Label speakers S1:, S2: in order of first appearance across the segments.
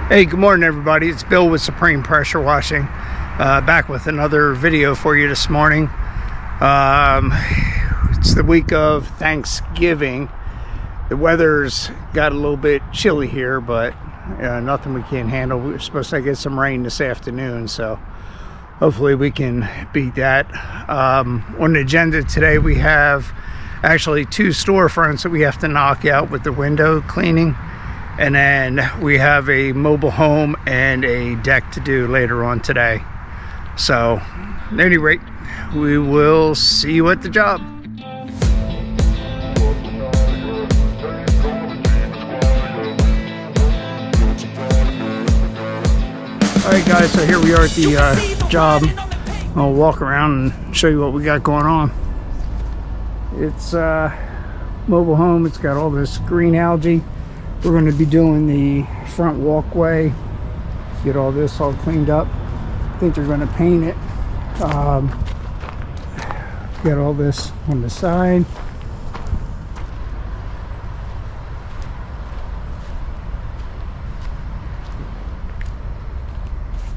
S1: Hey, good morning everybody. It's Bill with Supreme Pressure Washing, back with another video for you this morning. It's the week of Thanksgiving. The weather's got a little bit chilly here, but nothing we can't handle. We're supposed to get some rain this afternoon, so hopefully we can beat that. On the agenda today we have actually two storefronts that we have to knock out with the window cleaning. And then we have a mobile home and a deck to do later on today. So, at any rate, we will see you at the job. Alright guys, so here we are at the job. I'll walk around and show you what we got going on. It's mobile home. It's got all this green algae. We're going to be doing the front walkway, get all this all cleaned up. I think they're going to paint it. Get all this on the side.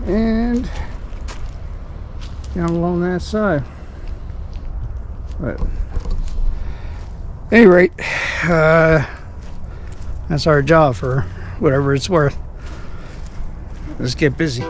S1: And down along that side. But at any rate, that's our job for whatever it's worth. Let's get busy.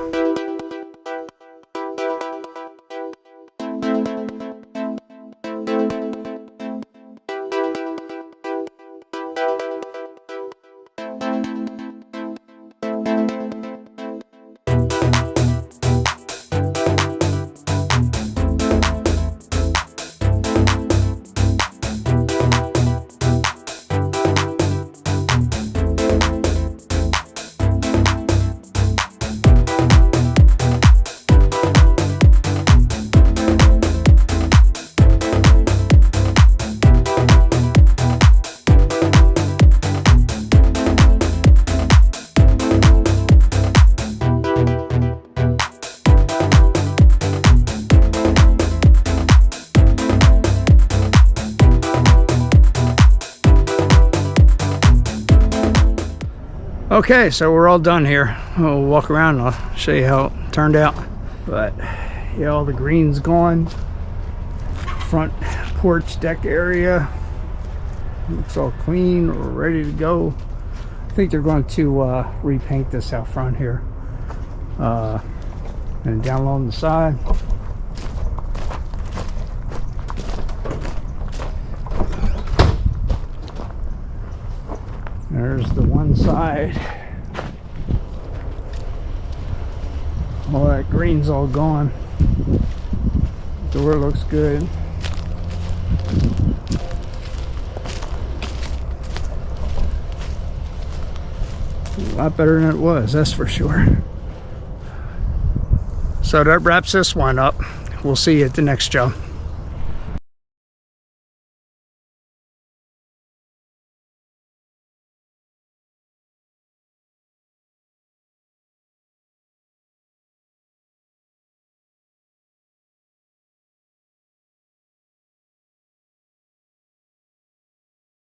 S1: Okay, so we're all done here. We'll walk around and I'll show you how it turned out. But yeah, all the green's gone. Front porch deck area looks all clean or ready to go. I think they're going to repaint this out front here. And down along the side. There's the one side. All that green's all gone. Door looks good. A lot better than it was, that's for sure. So that wraps this one up. We'll see you at the next job.